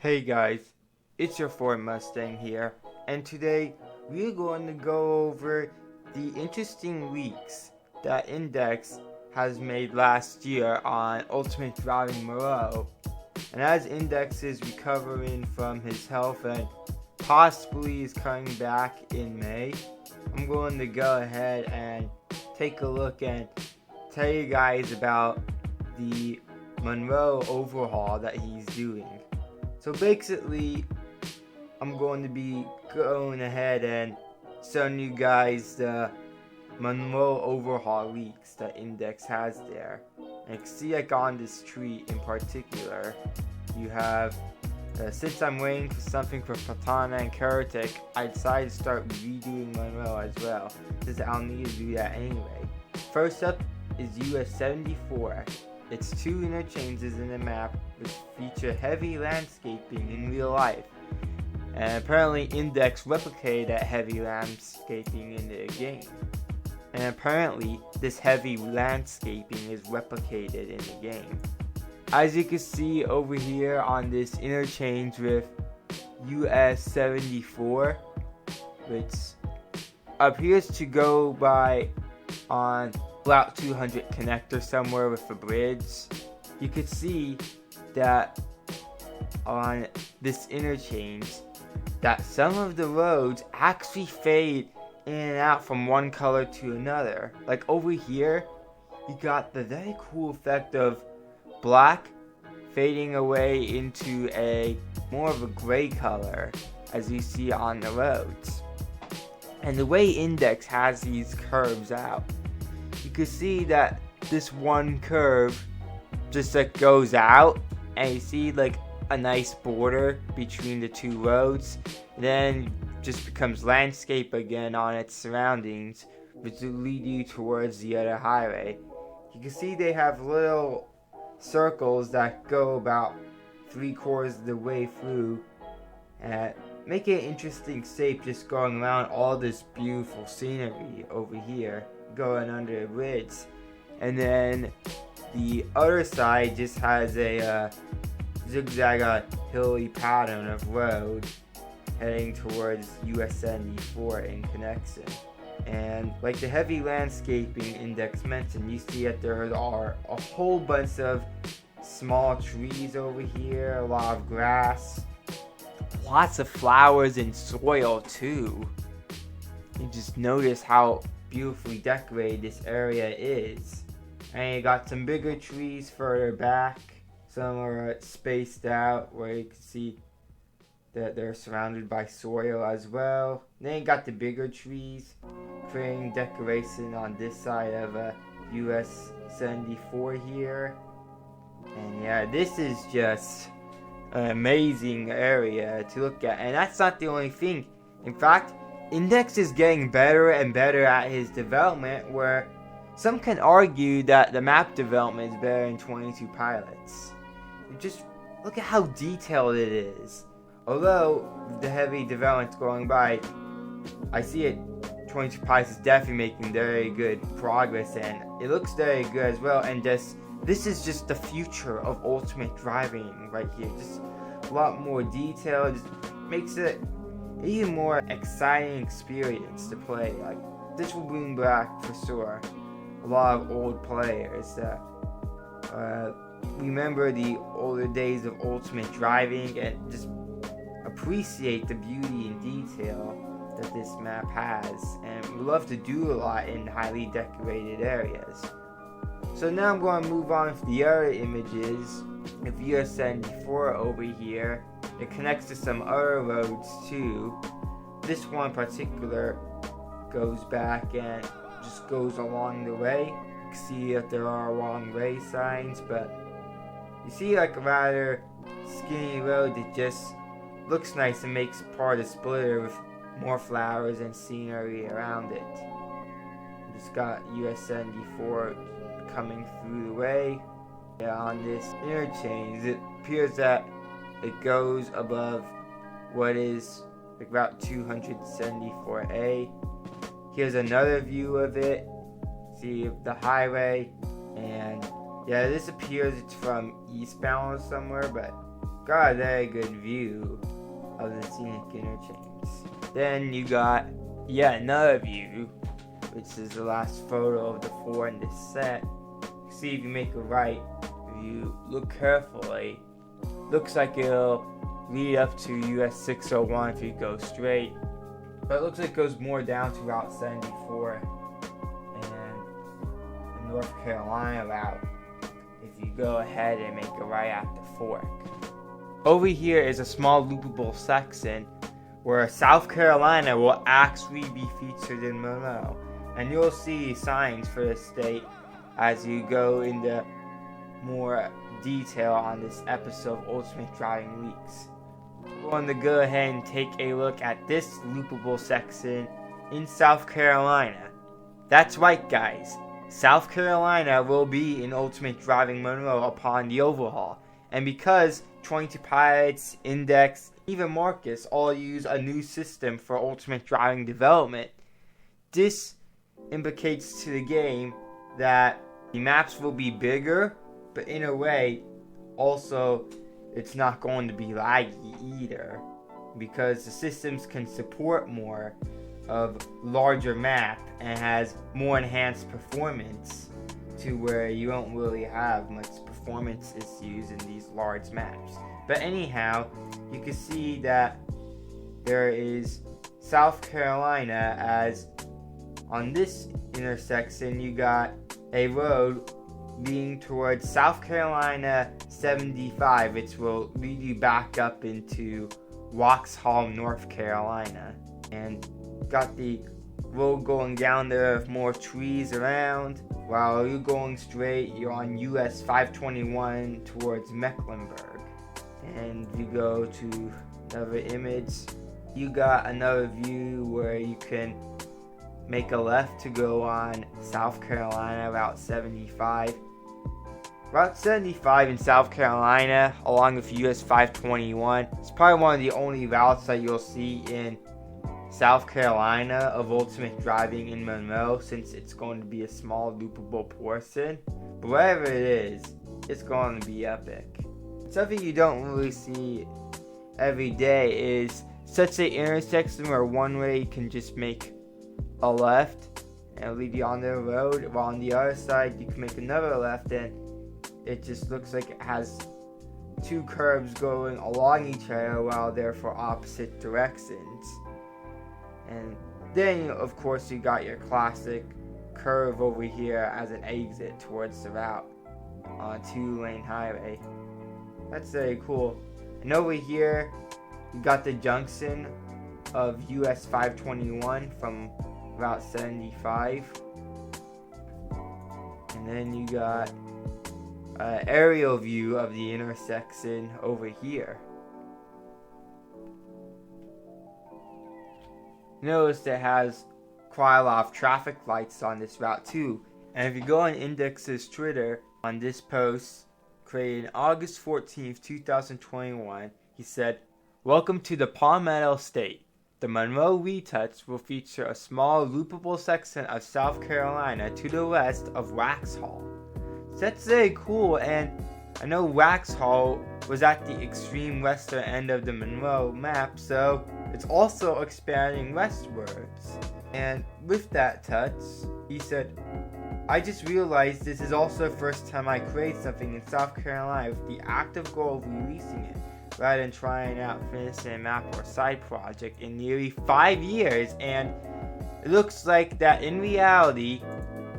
Hey guys, it's your Ford Mustang here, and today we're going to go over the interesting leaks that Index has made last year on Ultimate Driving Monroe. And as Index is recovering from his health and possibly is coming back in May, I'm going to go ahead and take a look and tell you guys about the Monroe overhaul that he's doing. So basically, I'm going to be going ahead and showing you guys the Monroe overhaul leaks that Index has there. And you can see like on this tree in particular, you have, since I'm waiting for something for Platana and Karatek, I decided to start redoing Monroe as well, since I'll need to do that anyway. First up is US74. It's two interchanges in the map which feature heavy landscaping in real life. And apparently Index replicated that heavy landscaping in the game. And apparently this heavy landscaping is replicated in the game. As you can see over here on this interchange with US74, which appears to go by on Route 200 connector somewhere with a bridge, you could see that on this interchange that some of the roads actually fade in and out from one color to another. Like over here, you got the very cool effect of black fading away into a more of a gray color as you see on the roads. And the way Index has these curves out, you can see that this one curve just like goes out, and you see like a nice border between the two roads, then just becomes landscape again on its surroundings, which will lead you towards the other highway. You can see they have little circles that go about 3/4 of the way through, and make it an interesting shape just going around all this beautiful scenery over here, going under a bridge. And then the other side just has a zigzag hilly pattern of road heading towards US74 in connection. And like the heavy landscaping Index mentioned, you see that there are a whole bunch of small trees over here, a lot of grass, lots of flowers and soil too. You just notice how beautifully decorated this area is. And you got some bigger trees further back. Some are spaced out where you can see that they're surrounded by soil as well. Then you got the bigger trees creating decoration on this side of US74 here. And yeah, this is just an amazing area to look at. And that's not the only thing. In fact, Index is getting better and better at his development, where some can argue that the map development is better in 22 pilots. Just look at how detailed it is. Although the heavy development's going by, I see it 22 pilots is definitely making very good progress, and it looks very good as well. And this is just the future of ultimate driving right here. Just a lot more detail, just makes it an even more exciting experience to play. Like, this will bring back for sure a lot of old players that remember the older days of ultimate driving and just appreciate the beauty and detail that this map has, and we love to do a lot in highly decorated areas. So now I'm going to move on to the other images of US74 over here. It connects to some other roads too. This one in particular goes back and just goes along the way. You can see that there are wrong way signs, but you see like a rather skinny road that just looks nice and makes part of the splitter with more flowers and scenery around it. Just got US74 coming through the way. Yeah, on this interchange, it appears that it goes above what is like Route 274A. Here's another view of it. See the highway, and yeah, this appears it's from eastbound somewhere, but got a very good view of the scenic interchange. Then you got yet another view, which is the last photo of the four in this set. See, if you make a right, if you look carefully, looks like it'll lead up to US601 if you go straight, but it looks like it goes more down to Route 74 and the North Carolina route if you go ahead and make a right at the fork. Over here is a small loopable section where South Carolina will actually be featured in Monroe, and you'll see signs for the state as you go into more detail on this episode of Ultimate Driving Leaks. We're going to go ahead and take a look at this loopable section in South Carolina. That's right, guys. South Carolina will be in Ultimate Driving Monroe upon the overhaul, and because 22 Pilots, Index, even Marcus all use a new system for Ultimate Driving development, this implicates to the game that the maps will be bigger, but in a way, also, it's not going to be laggy either, because the systems can support more of larger map and has more enhanced performance to where you don't really have much performance issues in these large maps. But anyhow, you can see that there is South Carolina, as on this intersection you got a road leading towards South Carolina 75, which will lead you back up into Waxhaw, North Carolina. And got the road going down there with more trees around. While you're going straight, you're on US 521 towards Mecklenburg. And you go to another image, you got another view where you can make a left to go on South Carolina Route 75. Route 75 in South Carolina, along with US 521, is probably one of the only routes that you'll see in South Carolina of Ultimate Driving in Monroe, since it's going to be a small loopable portion. But whatever it is, it's going to be epic. Something you don't really see every day is such an intersection where one way you can just make a left and lead you on the road, while on the other side you can make another left and it just looks like it has two curves going along each other while they're for opposite directions. And then, of course, you got your classic curve over here as an exit towards the route on a 2-lane highway. That's very cool. And over here, you got the junction of US 521 from Route 75. And then you got an aerial view of the intersection over here. Notice it has quite a lot of traffic lights on this route too. And if you go on Index's Twitter, on this post created August 14th, 2021, he said, "Welcome to the Palmetto State. The Monroe Retouch will feature a small loopable section of South Carolina to the west of Waxhaw." So that's very cool, and I know Waxhaw was at the extreme western end of the Monroe map, so it's also expanding westwards. And with that touch, he said, "I just realized this is also the first time I create something in South Carolina with the active goal of releasing it, rather than trying out finishing a map or side project in nearly 5 years, and it looks like that in reality,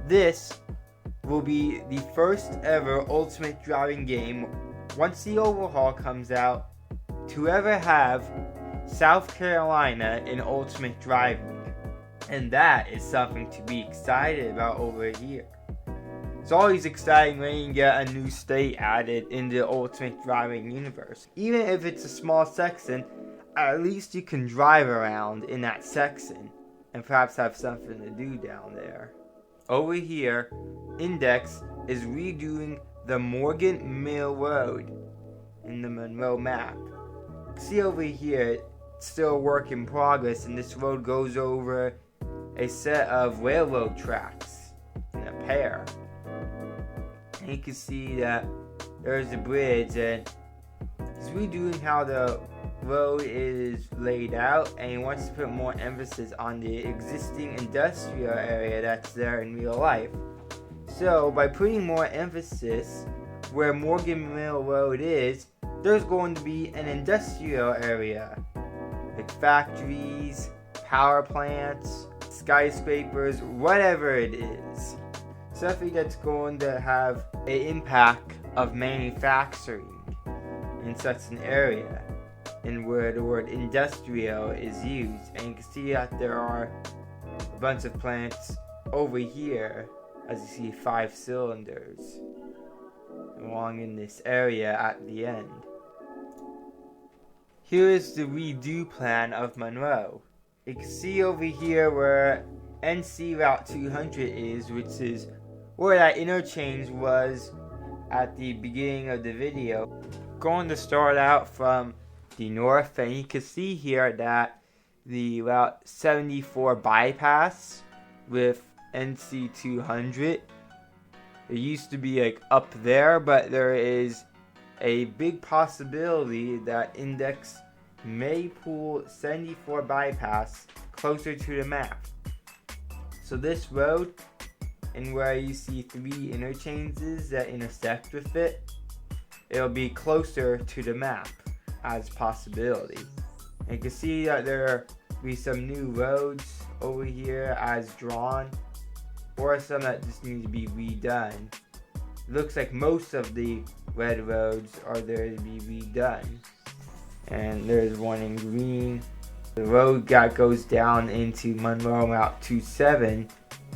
this will be the first ever Ultimate Driving game, once the overhaul comes out, to ever have South Carolina in Ultimate Driving." And that is something to be excited about over here. It's always exciting when you get a new state added in the Ultimate Driving universe. Even if it's a small section, at least you can drive around in that section and perhaps have something to do down there. Over here, Index is redoing the Morgan Mill Road in the Monroe map. See over here, it's still a work in progress, and this road goes over a set of railroad tracks in a pair. And you can see that there's a bridge, and He's redoing how the road is laid out, and he wants to put more emphasis on the existing industrial area that's there in real life. So by putting more emphasis where Morgan Mill Road is, there's going to be an industrial area, like factories, power plants, skyscrapers, whatever it is. Something that's going to have an impact of manufacturing in such an area, and where the word industrial is used. And you can see that there are a bunch of plants over here, as you see 5 cylinders along in this area at the end. Here is the redo plan of Monroe. You can see over here where NC Route 200 is, which is where that interchange was at the beginning of the video. Going to start out from the north, and you can see here that the Route 74 bypass with NC200, it used to be like up there, but there is a big possibility that Index may pull 74 bypass closer to the map. So this road, and where you see 3 interchanges that intersect with it, it'll be closer to the map as possibility. And you can see that there will be some new roads over here as drawn, or some that just need to be redone. It looks like most of the red roads are there to be redone. And there's one in green. The road that goes down into Monroe Route 27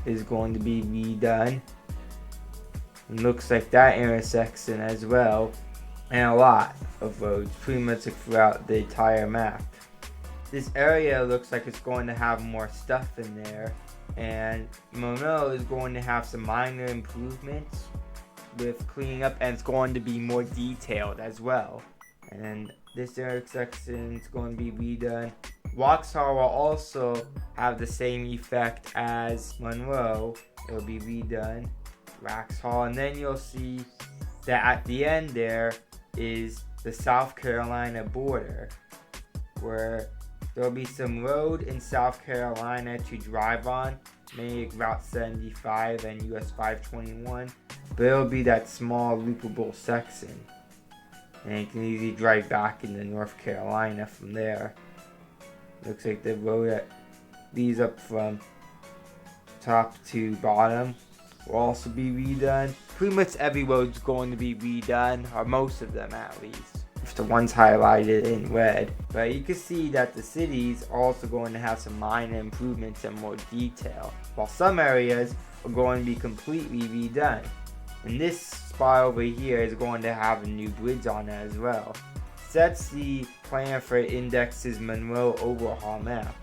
is going to be redone. It looks like that intersection as well. And a lot of roads, pretty much throughout the entire map. This area looks like it's going to have more stuff in there. And Monroe is going to have some minor improvements with cleaning up, and it's going to be more detailed as well. And this intersection is going to be redone. Waxhaw will also have the same effect as Monroe. It will be redone. Waxhaw, and then you'll see that at the end there is the South Carolina border, where there'll be some road in South Carolina to drive on, mainly Route 75 and US 521, but it'll be that small loopable section, and you can easily drive back into North Carolina from there. Looks like the road that leads up from top to bottom will also be redone. Pretty much every road's going to be redone, or most of them at least, if the ones highlighted in red. But you can see that the city's also going to have some minor improvements and more detail, while some areas are going to be completely redone. And this spot over here is going to have a new bridge on it as well. So that's the plan for Index's Monroe Overhaul map.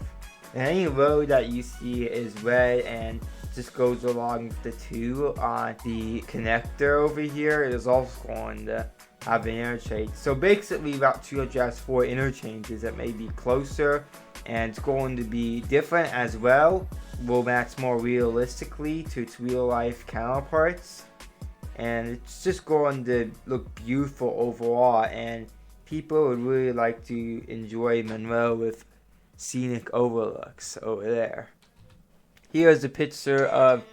And any road that you see is red and just goes along with the 2 on the connector over here is also going to have an interchange. So basically Route 200 has 4 interchanges that may be closer, and it's going to be different as well. Will match more realistically to its real life counterparts, and it's just going to look beautiful overall, and people would really like to enjoy Monroe with scenic overlooks over there. Here's a picture of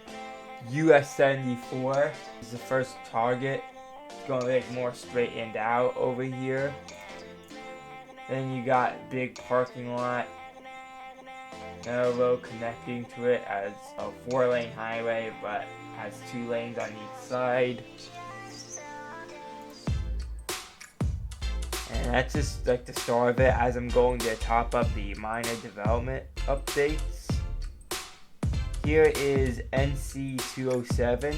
US74. This is the first target. It's going to be more straightened out over here. Then you got big parking lot. Another road connecting to it as a 4-lane highway, but has 2 lanes on each side. And that's just like the start of it, as I'm going to top up the minor development updates. Here is NC207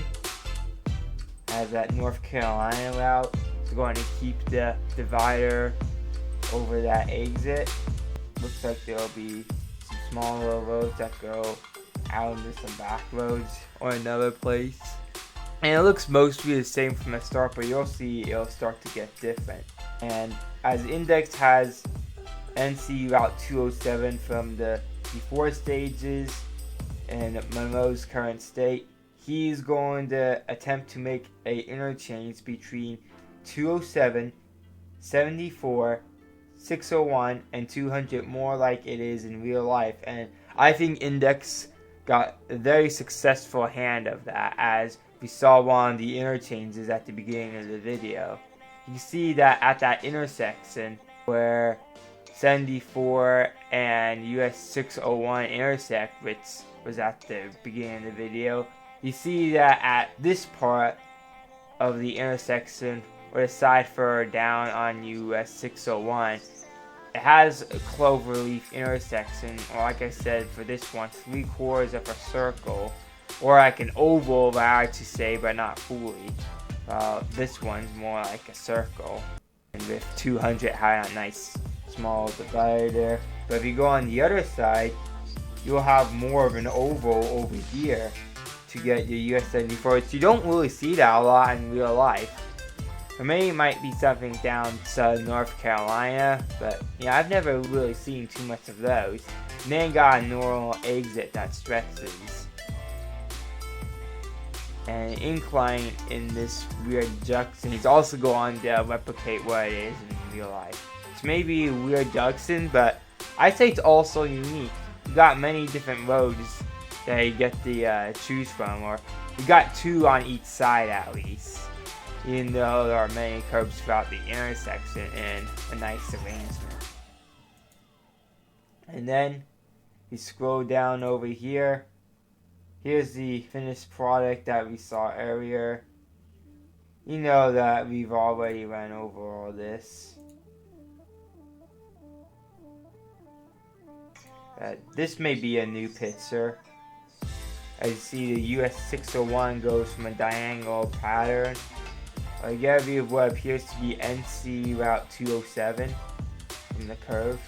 as that North Carolina route. It's going to keep the divider over that exit. Looks like there'll be some small little roads that go out into some back roads or another place. And it looks mostly the same from the start, but you'll see it'll start to get different. And as Index has NC Route 207 from the before stages and Monroe's current state, he's going to attempt to make a interchange between 207, 74, 601, and 200 more like it is in real life. And I think Index got a very successful hand of that, as we saw one of the interchanges at the beginning of the video. You see that at that intersection where 74 and US 601 intersect, which was at the beginning of the video, you see that at this part of the intersection, or the side further down on US 601, it has a cloverleaf intersection, or like I said for this one, 3/4 of a circle, or like an oval, I like to say, but not fully. This one's more like a circle, and with 200 had a nice small divider there. But if you go on the other side, you'll have more of an oval over here to get your US74. So you don't really see that a lot in real life. Or maybe it might be something down to North Carolina, but yeah, I've never really seen too much of those. And then got a normal exit that stretches. And incline in this weird junction is also going to replicate what it is in real life. It's maybe a weird junction, but I'd say it's also unique. You got many different roads that you get to choose from, or you got 2 on each side at least. Even though there are many curbs throughout the intersection and a nice arrangement. And then you scroll down over here. Here's the finished product that we saw earlier. You know that we've already run over all this. This may be a new picture. As you see, the US 601 goes from a diagonal pattern. I get a view of what appears to be NC Route 207 from the curve.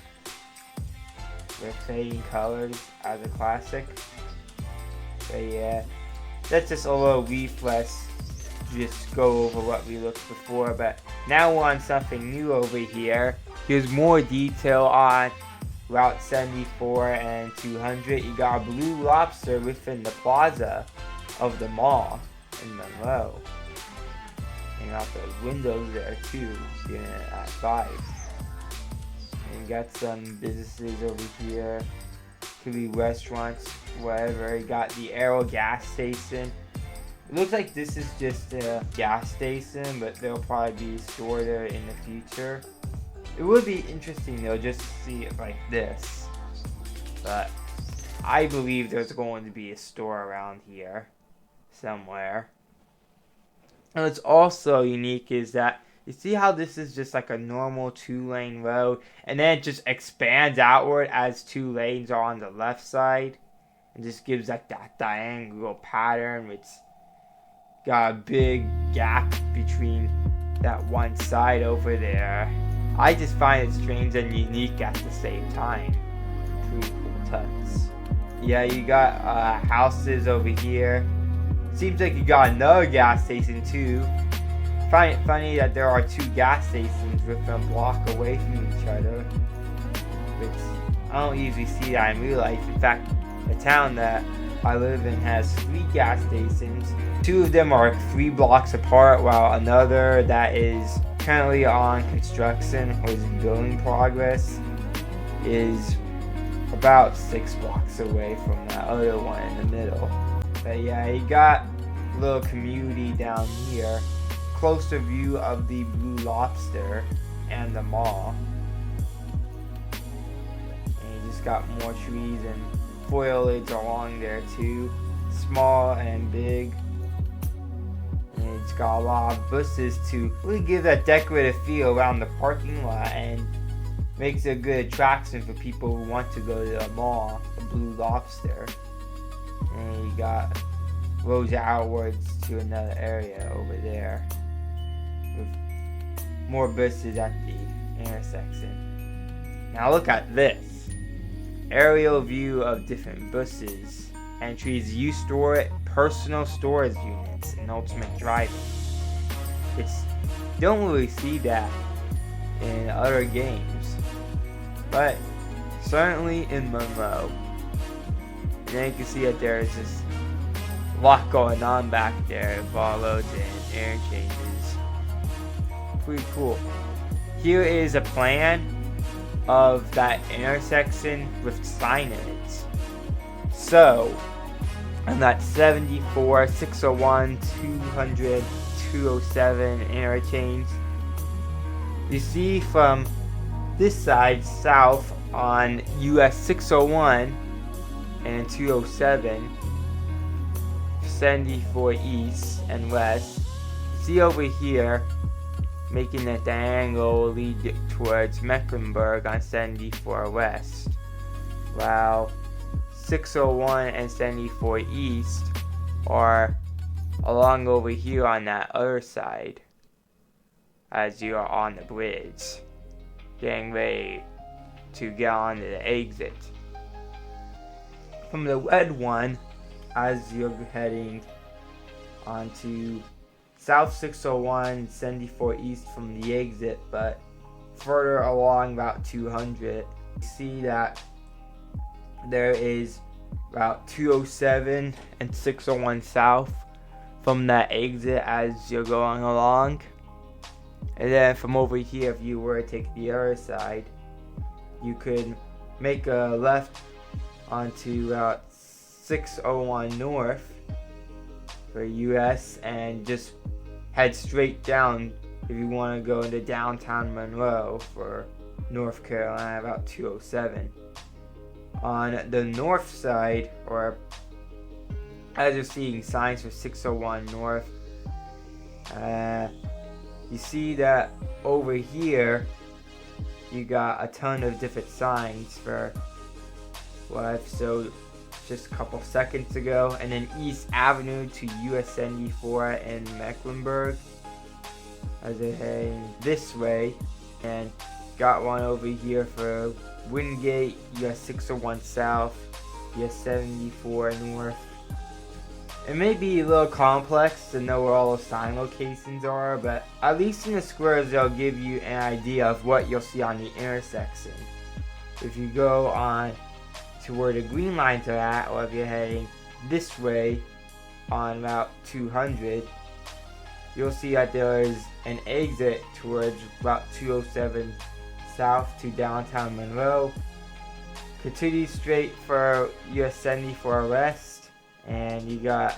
With fading colors as a classic. But yeah, that's just a little refresh to just go over what we looked before. But now we're on something new over here. Here's more detail on Route 74 and 200. You got a blue lobster within the plaza of the mall in Monroe. And got the windows there too, seeing it at 5. And you got some businesses over here. Could be restaurants, whatever. You got the Arrow gas station. It looks like this is just a gas station, but there'll probably be a store there in the future. It would be interesting though, just to see it like this. But I believe there's going to be a store around here somewhere. And what's also unique is that you see how this is just like a normal 2-lane road, and then it just expands outward as 2 lanes are on the left side, and just gives like that diagonal pattern, which got a big gap between that one side over there. I just find it strange and unique at the same time. Pretty cool touch. Yeah, you got houses over here. Seems like you got another gas station too. Find it funny that there are 2 gas stations within a block away from each other, which I don't usually see that in real life. In fact, the town that I live in has 3 gas stations. 2 of them are 3 blocks apart, while another that is currently on construction or is in building progress is about 6 blocks away from that other one in the middle. But yeah, you got a little community down here. Closer view of the Blue Lobster and the mall. And you just got more trees and foliage along there too. Small and big. And it's got a lot of buses to really give that decorative feel around the parking lot, and makes it a good attraction for people who want to go to the mall, the Blue Lobster. And you got roads outwards to another area over there with more buses at the intersection. Now look at this aerial view of different buses, entries, you store it, personal storage units, and ultimate driving. It's don't really see that in other games, but certainly in Monroe. And then you can see that there's just a lot going on back there, follows and interchanges. Pretty cool. here is a plan of that intersection with signage. So, on that 74, 601, 200, 207 interchange, you see from this side south on US 601 and 207, 74 east and west, you see over here making a diagonal lead towards Mecklenburg on 74 west, while 601 and 74 east are along over here on that other side as you are on the bridge getting ready to get onto the exit. From the red one, as you're heading onto South 601, 74 east from the exit, but further along Route 200, you see that there is Route 207 and 601 south from that exit as you're going along. And then from over here, if you were to take the other side, you could make a left onto Route 601 north for US and just head straight down if you want to go into downtown Monroe for North Carolina, Route 207. On the north side, or as you're seeing signs for 601 north, you see that over here you got a ton of different signs for what I've showed just a couple seconds ago, and then East Avenue to US74 and Mecklenburg as they're heading this way, and got one over here for Wingate, US 601 south, US 74 north. It may be a little complex to know where all the sign locations are, but at least in the squares they'll give you an idea of what you'll see on the intersection. If you go on to where the green lines are at, or if you're heading this way on Route 200, you'll see that there is an exit towards Route 207 south to downtown Monroe. Continue straight for US 74 west, and you got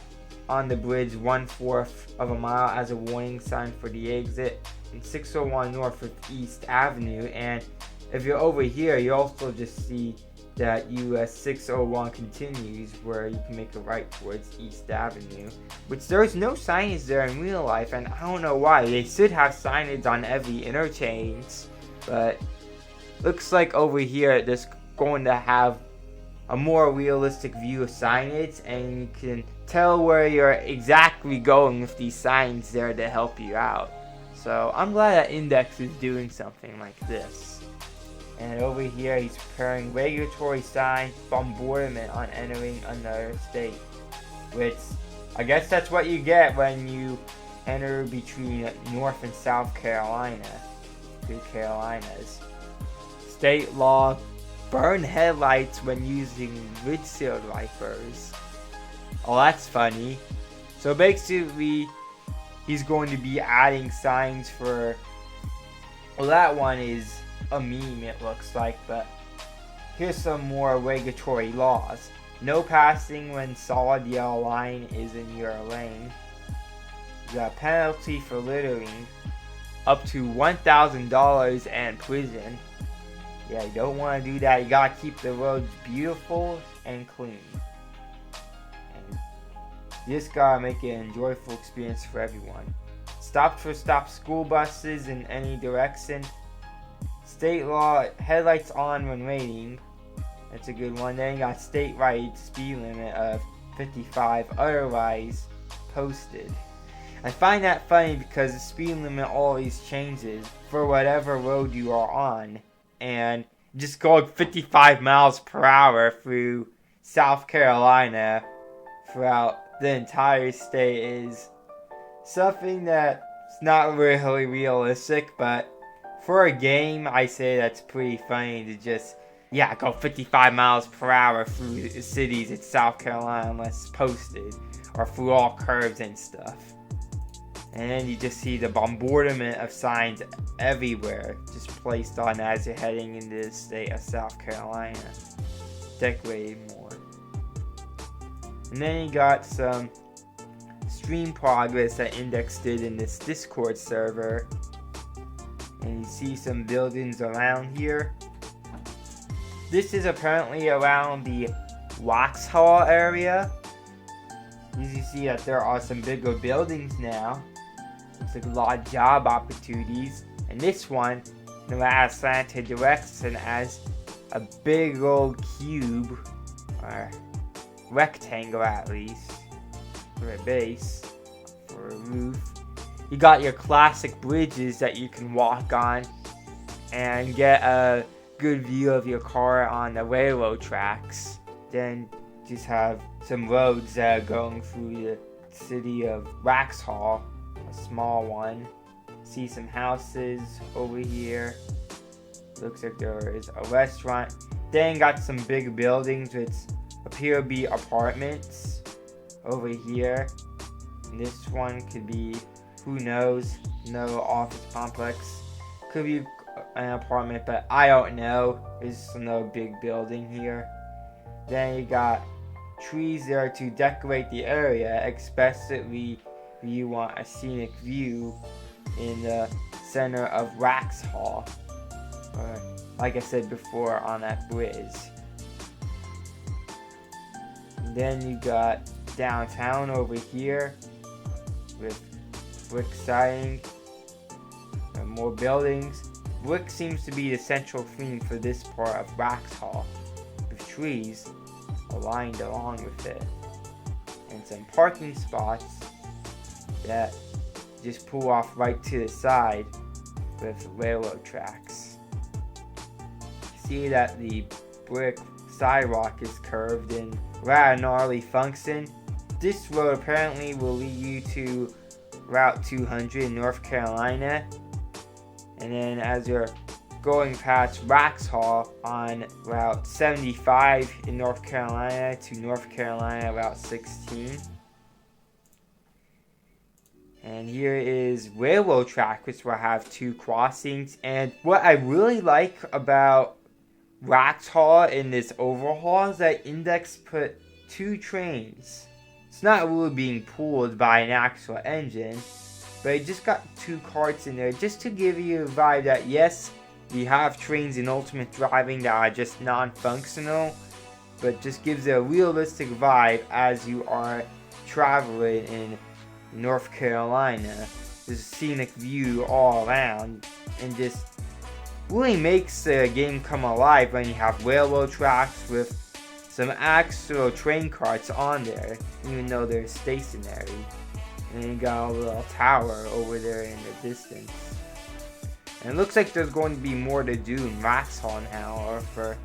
on the bridge 1/4 of a mile as a warning sign for the exit, and 601 north of East Avenue. And if you're over here, you also just see that US 601 continues, where you can make a right towards East Avenue, which there's no signage there in real life, and I don't know why. They should have signage on every interchange, but looks like over here there's going to have a more realistic view of signage, and you can tell where you're exactly going with these signs there to help you out. So I'm glad that Index is doing something like this. And over here he's preparing regulatory sign bombardment on entering another state, which I guess that's what you get when you enter between North and South Carolina, two Carolinas. State law: burn headlights when using windshield wipers. Oh, that's funny. So basically, he's going to be adding signs for, well, that one is a meme it looks like, but here's some more regulatory laws. No passing when solid yellow line is in your lane. You got a penalty for littering, up to $1,000 and prison. Yeah, you don't want to do that. You gotta keep the roads beautiful and clean. And you just gotta make it an enjoyable experience for everyone. Stop for stop school buses in any direction. State law: headlights on when waiting. That's a good one. Then you got state right speed limit of 55, otherwise posted. I find that funny because the speed limit always changes for whatever road you are on. And just going 55 miles per hour through South Carolina throughout the entire state is something that's not really realistic, but for a game, I say that's pretty funny to just, go 55 miles per hour through the cities in South Carolina unless posted, or through all curves and stuff. And then you just see the bombardment of signs everywhere, just placed on as you're heading into the state of South Carolina. Decorated more. And then you got some stream progress that indexed it in this Discord server. And you see some buildings around here. This is apparently around the Waxhaw area. As you see that there are some bigger buildings now. Looks like a lot of job opportunities. And this one, in the last slanted direction, has a big old cube, or rectangle at least, for a base, for a roof. You got your classic bridges that you can walk on and get a good view of your car on the railroad tracks. Then just have some roads that are going through the city of Waxhaw, a small one. See some houses over here. Looks like there is a restaurant. Then got some big buildings which appear to be apartments over here. And this one could be, who knows, no office complex. Could be an apartment, but I don't know. There's no big building here. Then you got trees there to decorate the area, especially if you want a scenic view in the center of Waxhaw, or like I said before, on that bridge. And then you got downtown over here with brick siding and more buildings. Brick seems to be the central theme for this part of Waxhaw, with trees aligned along with it, and some parking spots that just pull off right to the side with railroad tracks. See that the brick sidewalk is curved in rather gnarly function. This road apparently will lead you to Route 200 in North Carolina, and then as you're going past Waxhaw on Route 75 in North Carolina to North Carolina Route 16. And here is railroad track, which will have 2 crossings. And what I really like about Waxhaw in this overhaul is that Index put 2 trains. It's not really being pulled by an actual engine, but it just got 2 carts in there just to give you a vibe that yes, we have trains in Ultimate Driving that are just non-functional, but just gives it a realistic vibe as you are traveling in North Carolina. This scenic view all around, and just really makes the game come alive when you have railroad tracks with some actual train carts on there, even though they're stationary. And you got a little tower over there in the distance. And it looks like there's going to be more to do in Waxhaw now, or for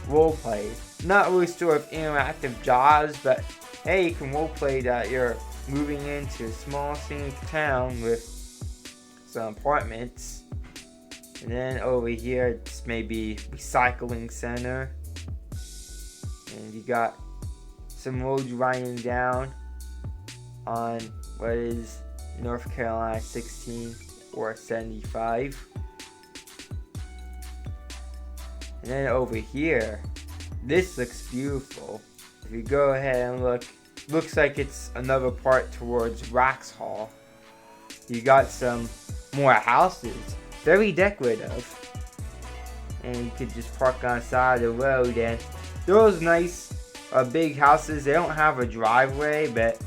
roleplay. Not really sure if interactive jobs, but hey, you can roleplay that you're moving into a small scenic town with some apartments. And then over here, it's maybe recycling center. And you got some roads running down on what is North Carolina 16 or 75. And then over here, this looks beautiful. If you go ahead and look, looks like it's another part towards Waxhaw. You got some more houses, very decorative. And you could just park on the side of the road, and those nice big houses, they don't have a driveway, but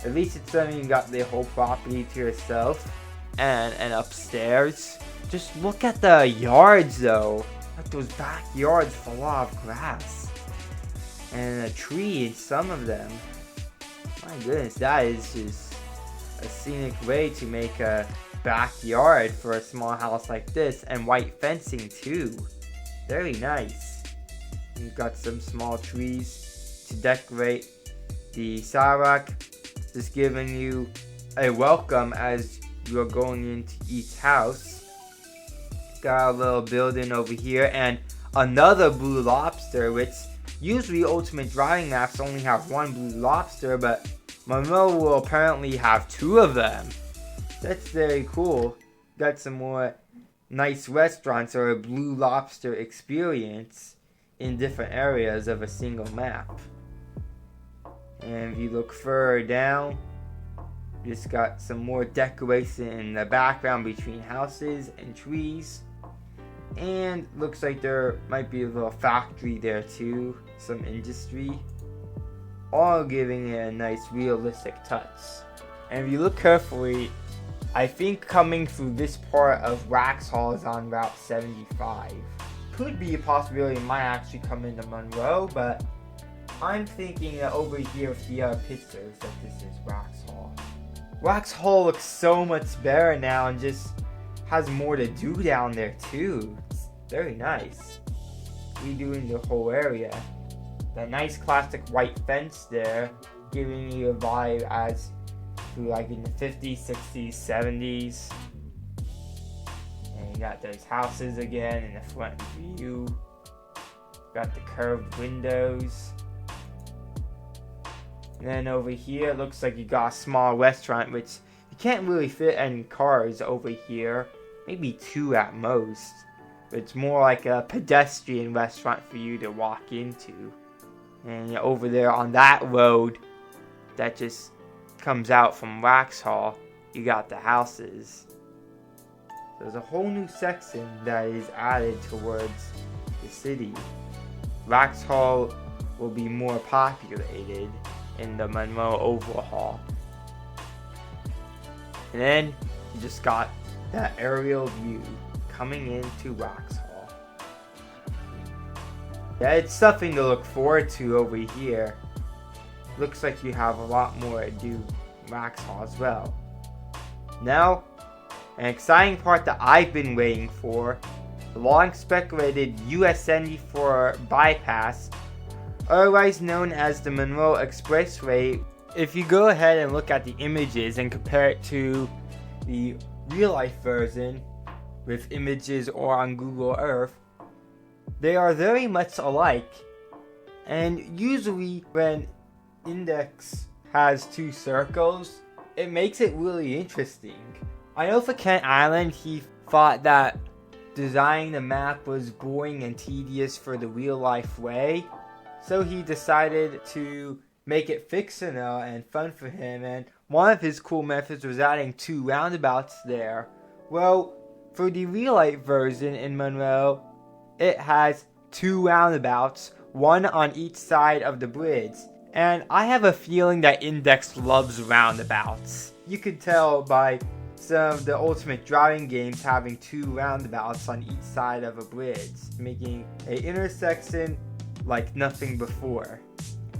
at least it's something you got the whole property to yourself. And upstairs, just look at the yards though. Like those backyards full of grass. And a tree in some of them. My goodness, that is just a scenic way to make a backyard for a small house like this. And white fencing too. Very nice. You've got some small trees to decorate the sidewalk. Just giving you a welcome as you're going into each house. Got a little building over here and another blue lobster, which usually Ultimate Driving maps only have one blue lobster, but Monroe will apparently have 2 of them. That's very cool. Got some more nice restaurants or a Blue Lobster experience in different areas of a single map. And if you look further down, just got some more decoration in the background between houses and trees. And looks like there might be a little factory there too, some industry. All giving it a nice realistic touch. And if you look carefully, I think coming through this part of Waxhaw is on Route 75. Could be a possibility it might actually come into Monroe, but I'm thinking that over here with the pictures that this is Waxhaw. Waxhaw looks so much better now and just has more to do down there too. It's very nice. Redoing the whole area. That nice classic white fence there, giving you a vibe as to like in the 50s, 60s, 70s. And you got those houses again in the front view. Got the curved windows. And then over here, it looks like you got a small restaurant, which you can't really fit any cars over here. Maybe 2 at most. But it's more like a pedestrian restaurant for you to walk into. And over there on that road that just comes out from Waxhaw, you got the houses. There's a whole new section that is added towards the city. Waxhaw will be more populated in the Monroe Overhaul. And then you just got that aerial view coming into Waxhaw. Yeah, it's something to look forward to over here. Looks like you have a lot more to do in Waxhaw as well. Now, an exciting part that I've been waiting for, the long speculated US74 bypass, otherwise known as the Monroe Expressway. If you go ahead and look at the images and compare it to the real life version with images or on Google Earth, they are very much alike. And usually when index has 2 circles, it makes it really interesting. I know for Kent Island, he thought that designing the map was boring and tedious for the real life way, so he decided to make it fictional and fun for him, and one of his cool methods was adding 2 roundabouts there. Well, for the real life version in Monroe, it has 2 roundabouts, one on each side of the bridge. And I have a feeling that Index loves roundabouts. You could tell by some of the Ultimate Driving games having 2 roundabouts on each side of a bridge, making an intersection like nothing before.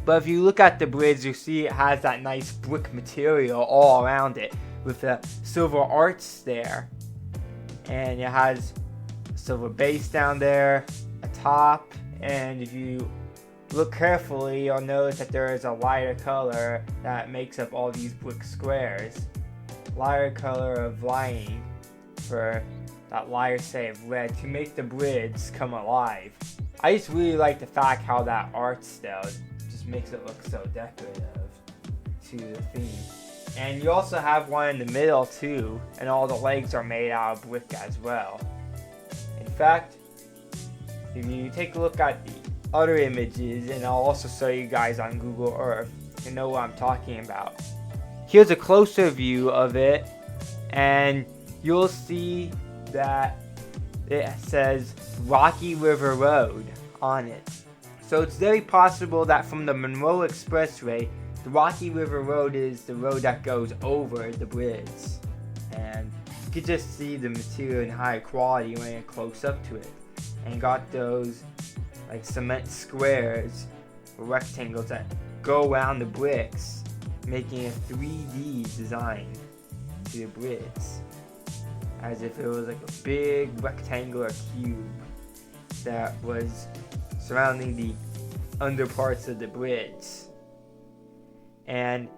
But if you look at the bridge, you see it has that nice brick material all around it with the silver arch there. And it has a silver base down there, a top, and if you look carefully, you'll notice that there is a lighter color that makes up all these brick squares. Lighter color of lining for that lighter shade of red to make the bridge come alive. I just really like the fact how that art style just makes it look so decorative to the theme. And you also have one in the middle too, and all the legs are made out of brick as well. In fact, if you take a look at the other images, and I'll also show you guys on Google Earth, you know what I'm talking about. Here's a closer view of it, and you'll see that it says Rocky River Road on it. So it's very possible that from the Monroe Expressway, the Rocky River Road is the road that goes over the bridge. And you can just see the material in high quality when you're close up to it. And got those like cement squares or rectangles that go around the bricks, making a 3D design to the bridge, as if it was like a big rectangular cube that was surrounding the underparts of the bridge. And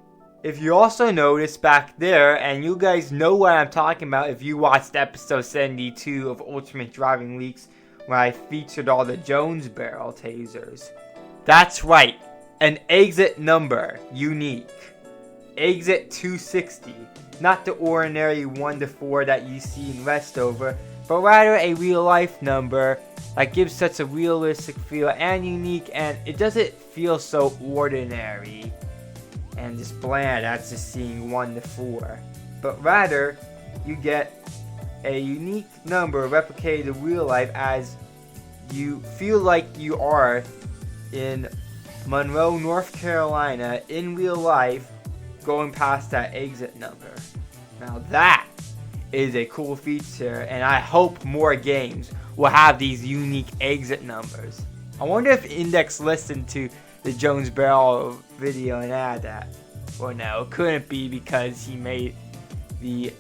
if you also notice back there, and you guys know what I'm talking about if you watched episode 72 of Ultimate Driving Leaks, where I featured all the Jones barrel tasers. That's right, an exit number, unique. exit 260. Not the ordinary 1 to 4 that you see in Westover, but rather a real life number that gives such a realistic feel and unique, and it doesn't feel so ordinary and just bland as just seeing 1 to 4. But rather, you get a unique number replicated in real life as you feel like you are in Monroe, North Carolina in real life going past that exit number. Now that is a cool feature, and I hope more games will have these unique exit numbers. I wonder if Index listened to the Jones Barrel video and add that. Well, no, it couldn't be because he made the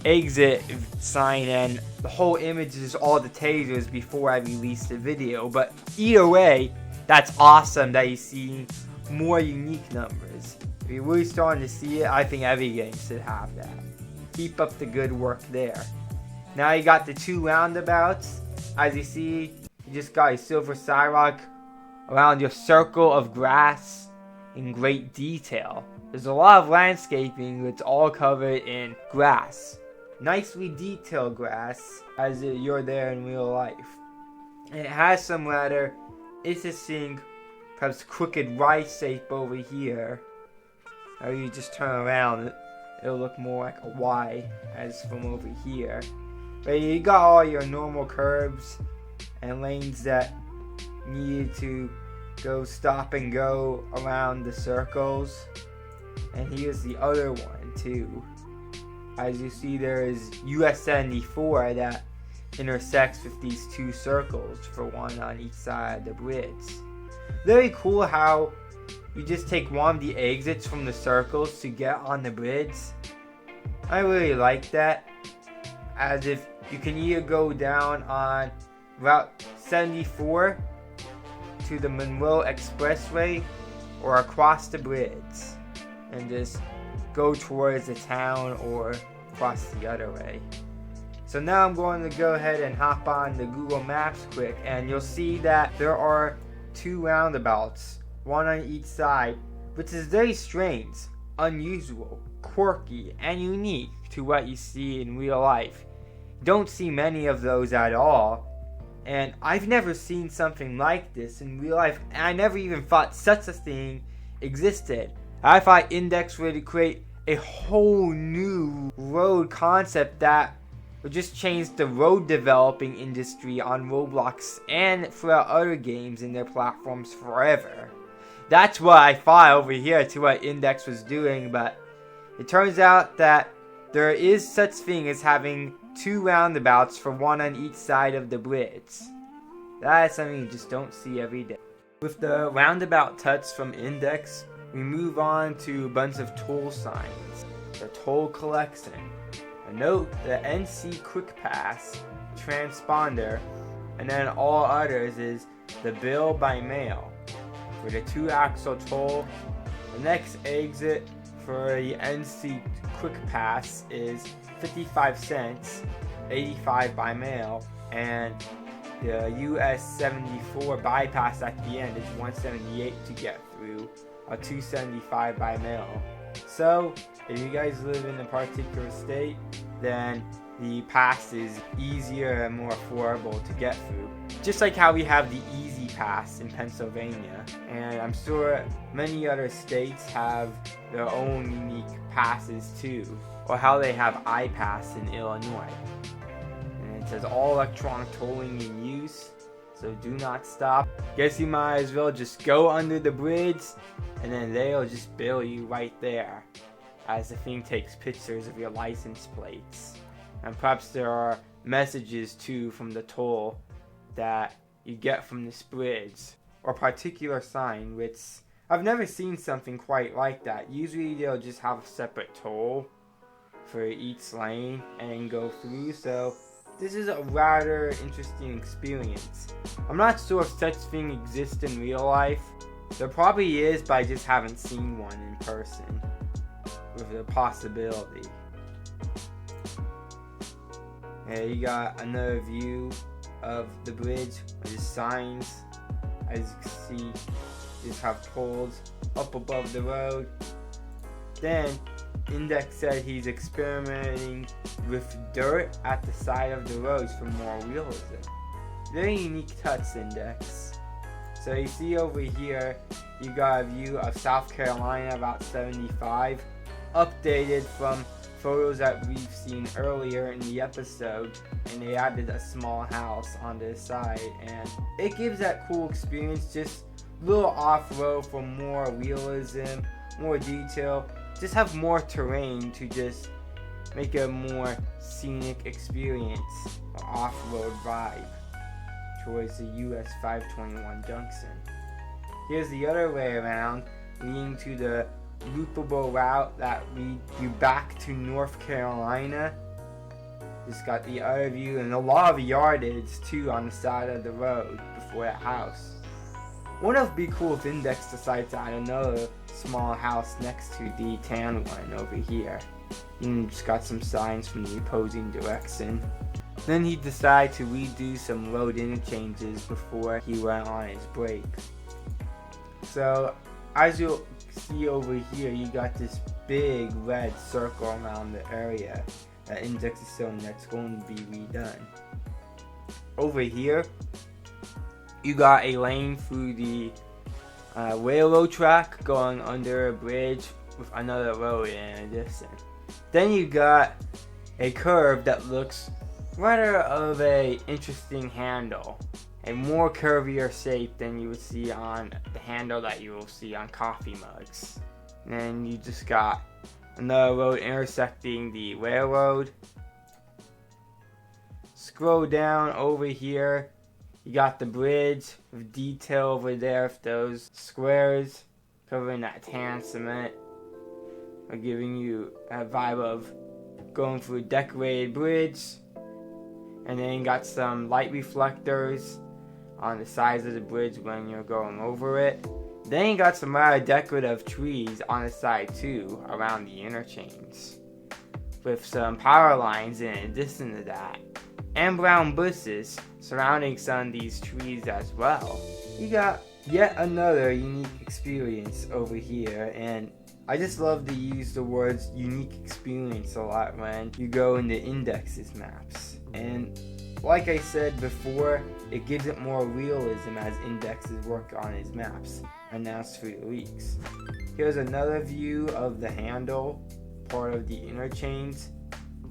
exit sign and the whole image is all the tasers before I released the video. But either way, that's awesome that you're seeing more unique numbers. If you're really starting to see it, I think every game should have that. Keep up the good work there. Now you got the 2 roundabouts. As you see, you just got a silver sidewalk around your circle of grass in great detail. There's a lot of landscaping that's all covered in grass. Nicely detailed grass as you're there in real life. And it has some rather interesting, perhaps crooked right shape over here. Or you just turn around, it'll look more like a Y as from over here. But you got all your normal curves and lanes that need to go stop and go around the circles. And here's the other one too. As you see, there is US74 that intersects with these 2 circles for 1 on each side of the bridge. Very cool how you just take one of the exits from the circles to get on the bridge. I really like that. As if you can either go down on Route 74 to the Monroe Expressway or across the bridge and just go towards the town or across the other way. So now I'm going to go ahead and hop on the Google Maps quick, and you'll see that there are 2 roundabouts, 1 on each side, which is very strange, unusual, quirky, and unique to what you see in real life. You don't see many of those at all, and I've never seen something like this in real life, and I never even thought such a thing existed. I thought Index would create a whole new road concept that would just change the road developing industry on Roblox and throughout other games in their platforms forever. That's what I thought over here to what Index was doing, but it turns out that there is such thing as having 2 roundabouts for 1 on each side of the bridge. That is something you just don't see every day. With the roundabout touch from Index, we move on to a bunch of toll signs, the toll collection. Note the NC Quick Pass, transponder, and then all others is the bill by mail. For the 2-axle toll, the next exit for the NC Quick Pass is 55 cents, 85 by mail, and the US74 bypass at the end is 178 to get through, or 275 by mail. So, if you guys live in a particular state, then the pass is easier and more affordable to get through. Just like how we have the Easy Pass in Pennsylvania, and I'm sure many other states have their own unique passes too, or how they have iPass in Illinois. And it says all electronic tolling in use, so do not stop. Guess you might as well just go under the bridge, and then they'll just bill you right there, as the thing takes pictures of your license plates. And perhaps there are messages too from the toll that you get from this bridge, or particular sign, which I've never seen something quite like that. Usually they'll just have a separate toll for each lane and go through, so this is a rather interesting experience. I'm not sure if such thing exists in real life. There probably is, but I just haven't seen one in person with the possibility. And you got another view of the bridge with the signs. As you can see, just have poles up above the road. Then Index said he's experimenting with dirt at the side of the roads for more realism. Very unique touch, Index. So you see over here, you got a view of South Carolina, Route 75, updated from photos that we've seen earlier in the episode, and they added a small house on the side, and it gives that cool experience, just a little off-road for more realism, more detail, just have more terrain to just make a more scenic experience, or off-road vibe towards the US 521 junction. Here's the other way around, leading to the loopable route that leads you back to North Carolina. Just got the other view and a lot of yardage too on the side of the road before that house. Wouldn't it be cool if Index decides to add another small house next to the tan one over here? And just got some signs from the opposing direction. Then he decided to redo some road interchanges before he went on his break. So as you'll see over here, you got this big red circle around the area that Index is showing that's going to be redone. Over here, you got a lane through the railroad track going under a bridge with another road in addition. Then you got a curve that looks rather of a interesting handle, a more curvier shape than you would see on the handle that you will see on coffee mugs. And then you just got another road intersecting the railroad. Scroll down over here, you got the bridge with detail over there with those squares covering that tan cement, are giving you a vibe of going through a decorated bridge. And then you got some light reflectors on the sides of the bridge when you're going over it. Then you got some rather decorative trees on the side too around the interchange, with some power lines in addition to that, and brown bushes surrounding some of these trees as well. You got yet another unique experience over here, and I just love to use the words unique experience a lot when you go into Index's maps. And like I said before, it gives it more realism as Index's work on his maps announced through the leaks. Here's another view of the handle, part of the interchange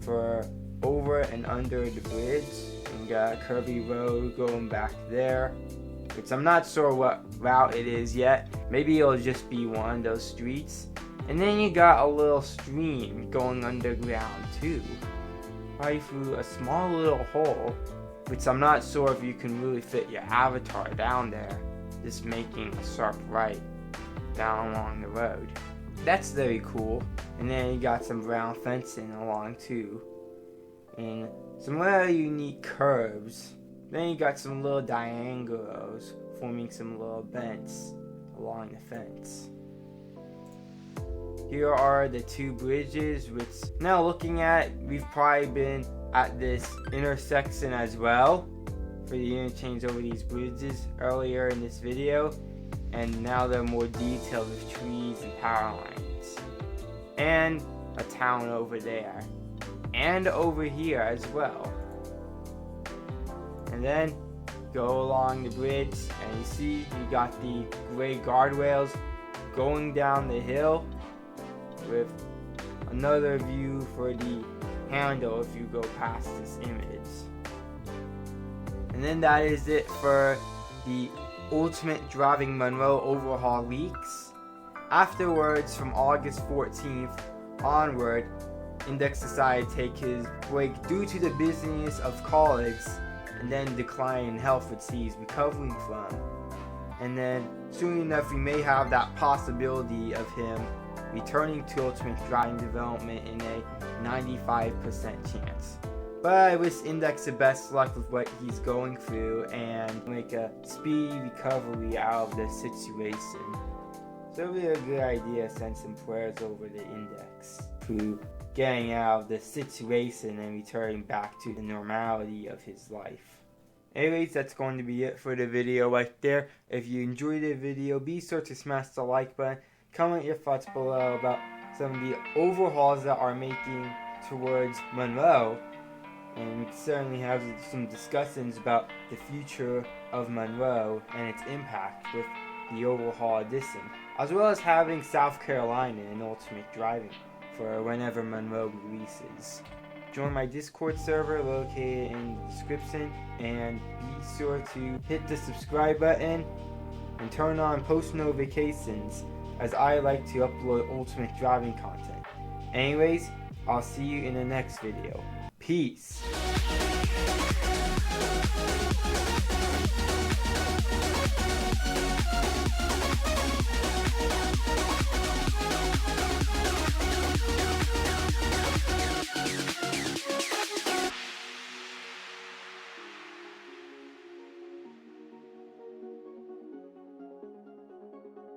for over and under the bridge. And you got a curvy road going back there, which I'm not sure what route it is yet. Maybe it'll just be one of those streets. And then you got a little stream going underground too, right through a small little hole, which I'm not sure if you can really fit your avatar down there, just making a sharp right down along the road. That's very cool. And then you got some brown fencing along too, and some rather unique curves. Then you got some little diagonals forming some little bends along the fence. Here are the two bridges, which now looking at, we've probably been at this intersection as well for the interchange over these bridges earlier in this video, and now they're more detailed with trees and power lines, and a town over there, and over here as well. And then go along the bridge and you see you got the gray guardrails going down the hill, with another view for the handle if you go past this image. And then that is it for the ultimate Driving Monroe Overhaul leaks. Afterwards, from August 14th onward, Index decided to take his break due to the busyness of college and then decline in health which he's recovering from. And then soon enough we may have that possibility of him returning to Ultimate Driving Development in a 95% chance. But I wish Index the best luck with what he's going through and make a speedy recovery out of the situation. So it would be a good idea to send some prayers over to Index to getting out of the situation and returning back to the normality of his life. Anyways, that's going to be it for the video right there. If you enjoyed the video, be sure to smash the like button. Comment your thoughts below about some of the overhauls that are making towards Monroe, and we can certainly have some discussions about the future of Monroe and its impact with the overhaul addition, as well as having South Carolina in Ultimate Driving for whenever Monroe releases. Join my Discord server located in the description, and be sure to hit the subscribe button and turn on post notifications, as I like to upload Ultimate Driving content. Anyways, I'll see you in the next video. Peace.